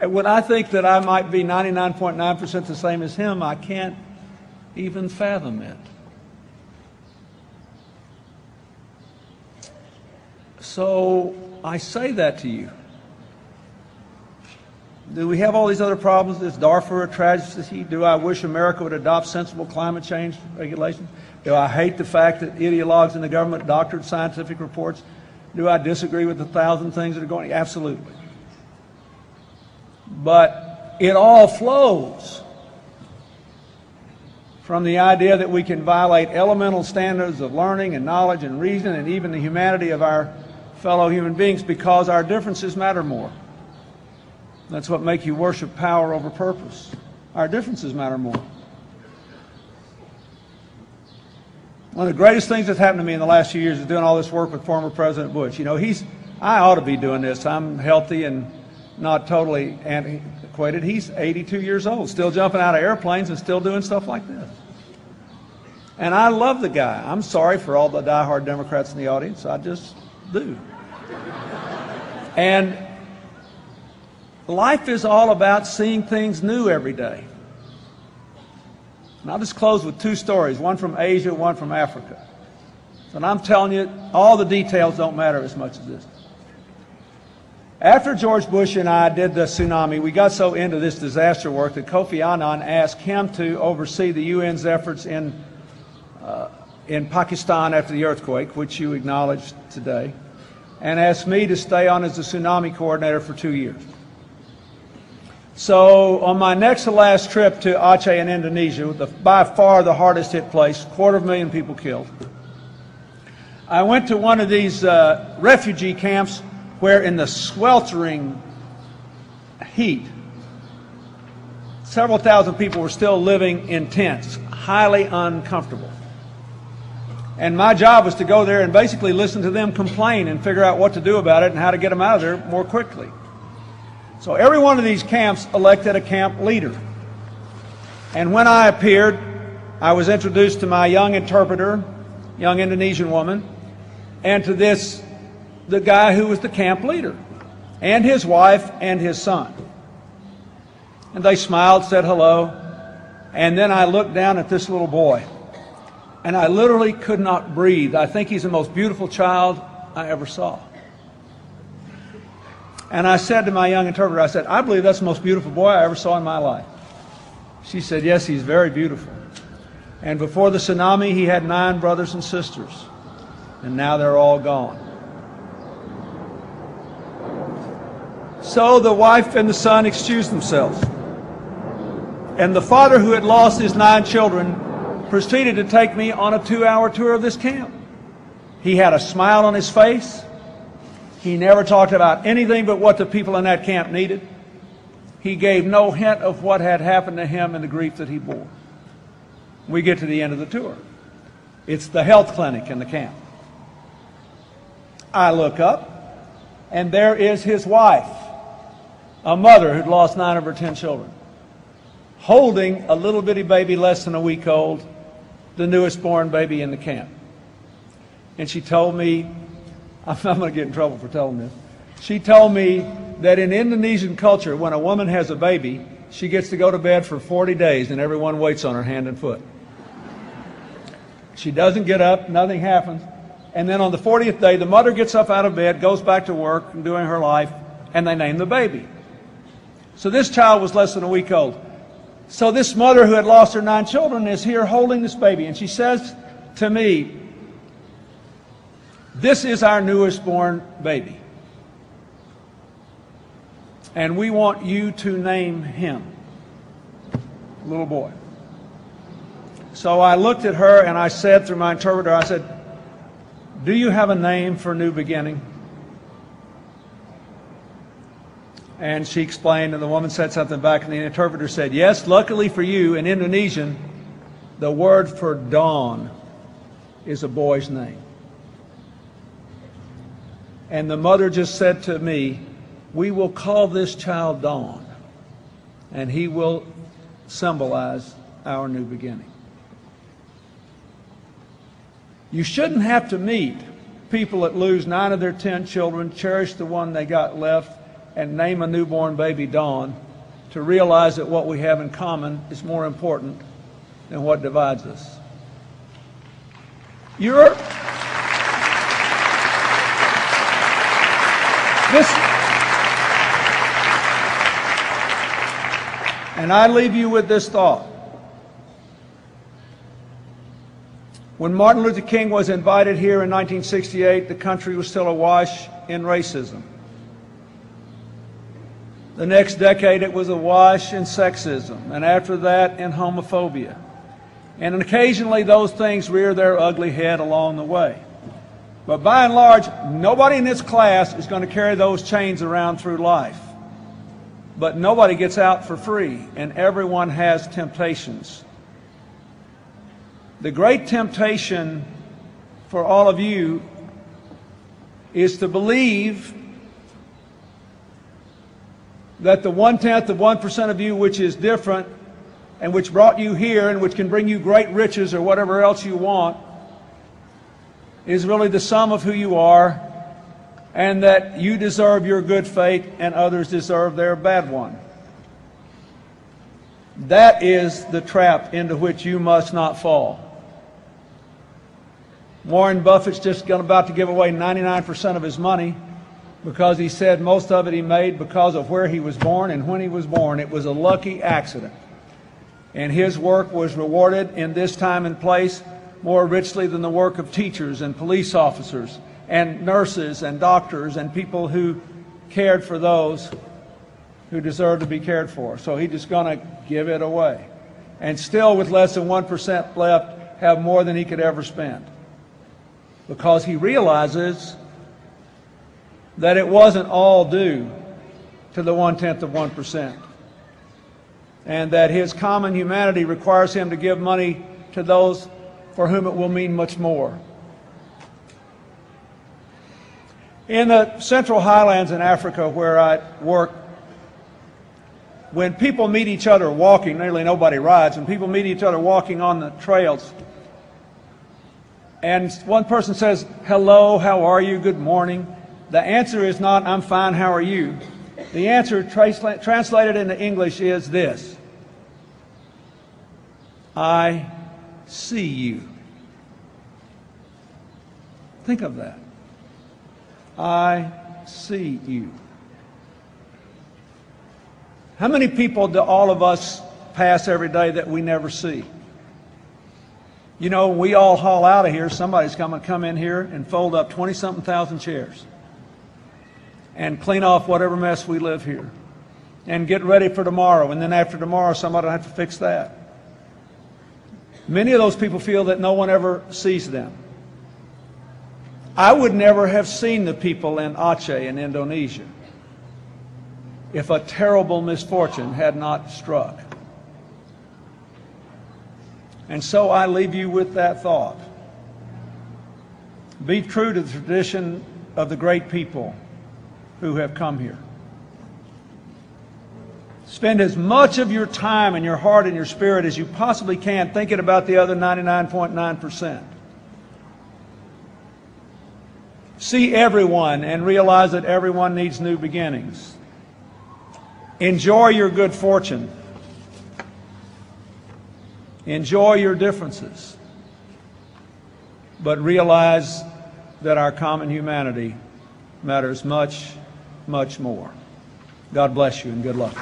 And when I think that I might be 99.9% the same as him, I can't even fathom it. So I say that to you. Do we have all these other problems? Is Darfur a tragedy? Do I wish America would adopt sensible climate change regulations? Do I hate the fact that ideologues in the government doctored scientific reports? Do I disagree with 1,000 things that are going on? Absolutely. But it all flows from the idea that we can violate elemental standards of learning and knowledge and reason and even the humanity of our fellow human beings because our differences matter more. That's what makes you worship power over purpose. Our differences matter more. One of the greatest things that's happened to me in the last few years is doing all this work with former President Bush. You know, I ought to be doing this. I'm healthy and not totally antiquated. He's 82 years old, still jumping out of airplanes and still doing stuff like this. And I love the guy. I'm sorry for all the diehard Democrats in the audience. I just do. And life is all about seeing things new every day. And I'll just close with two stories, one from Asia, one from Africa. And I'm telling you, all the details don't matter as much as this. After George Bush and I did the tsunami, we got so into this disaster work that Kofi Annan asked him to oversee the UN's efforts in Pakistan after the earthquake, which you acknowledged today, and asked me to stay on as the tsunami coordinator for 2 years. So on my next to last trip to Aceh in Indonesia, by far the hardest hit place, 250,000 people killed, I went to one of these refugee camps where in the sweltering heat, several thousand people were still living in tents, highly uncomfortable. And my job was to go there and basically listen to them complain and figure out what to do about it and how to get them out of there more quickly. So every one of these camps elected a camp leader. And when I appeared, I was introduced to my young interpreter, young Indonesian woman, and to the guy who was the camp leader, and his wife and his son. And they smiled, said hello, and then I looked down at this little boy, and I literally could not breathe. I think he's the most beautiful child I ever saw. And I said to my young interpreter, I said, I believe that's the most beautiful boy I ever saw in my life. She said, yes, he's very beautiful. And before the tsunami, he had 9 brothers and sisters. And now they're all gone. So the wife and the son excused themselves. And the father, who had lost his 9 children, proceeded to take me on a 2-hour tour of this camp. He had a smile on his face. He never talked about anything but what the people in that camp needed. He gave no hint of what had happened to him and the grief that he bore. We get to the end of the tour. It's the health clinic in the camp. I look up, and there is his wife, a mother who'd lost 9 of her 10 children, holding a little bitty baby less than a week old, the newest born baby in the camp. And she told me, I'm going to get in trouble for telling this. She told me that in Indonesian culture, when a woman has a baby, she gets to go to bed for 40 days and everyone waits on her hand and foot. She doesn't get up, nothing happens. And then on the 40th day, the mother gets up out of bed, goes back to work and doing her life, and they name the baby. So this child was less than a week old. So this mother who had lost her 9 children is here holding this baby, and she says to me, this is our newest born baby, and we want you to name him, little boy. So I looked at her and I said through my interpreter, I said, do you have a name for New Beginning? And she explained, and the woman said something back, and the interpreter said, yes, luckily for you, in Indonesian, the word for dawn is a boy's name. And the mother just said to me, we will call this child Dawn, and he will symbolize our new beginning. You shouldn't have to meet people that lose 9 of their 10 children, cherish the one they got left, and name a newborn baby Dawn, to realize that what we have in common is more important than what divides us. And I leave you with this thought. When Martin Luther King was invited here in 1968, the country was still awash in racism. The next decade, it was awash in sexism, and after that, in homophobia. And occasionally, those things rear their ugly head along the way. But by and large, nobody in this class is going to carry those chains around through life. But nobody gets out for free, and everyone has temptations. The great temptation for all of you is to believe that the 1/10 of 1% of you which is different and which brought you here and which can bring you great riches or whatever else you want is really the sum of who you are, and that you deserve your good fate and others deserve their bad one. That is the trap into which you must not fall. Warren Buffett's just about to give away 99% of his money because he said most of it he made because of where he was born and when he was born. It was a lucky accident. And his work was rewarded in this time and place more richly than the work of teachers and police officers and nurses and doctors and people who cared for those who deserve to be cared for. So he's just going to give it away. And still, with less than 1% left, have more than he could ever spend. Because he realizes that it wasn't all due to the 1/10 of 1%. And that his common humanity requires him to give money to those for whom it will mean much more. In the Central Highlands in Africa where I work, when people meet each other walking, nearly nobody rides, and people meet each other walking on the trails, and one person says, "Hello, how are you? Good morning." The answer is not, "I'm fine, how are you?" The answer translated into English is this: "I see you." Think of that. I see you. How many people do all of us pass every day that we never see? You know, we all haul out of here, somebody's going to come in here and fold up 20-something thousand chairs and clean off whatever mess we live here and get ready for tomorrow, and then after tomorrow somebody will have to fix that. Many of those people feel that no one ever sees them. I would never have seen the people in Aceh in Indonesia if a terrible misfortune had not struck. And so I leave you with that thought. Be true to the tradition of the great people who have come here. Spend as much of your time and your heart and your spirit as you possibly can thinking about the other 99.9%. See everyone and realize that everyone needs new beginnings. Enjoy your good fortune. Enjoy your differences. But realize that our common humanity matters much, much more. God bless you and good luck.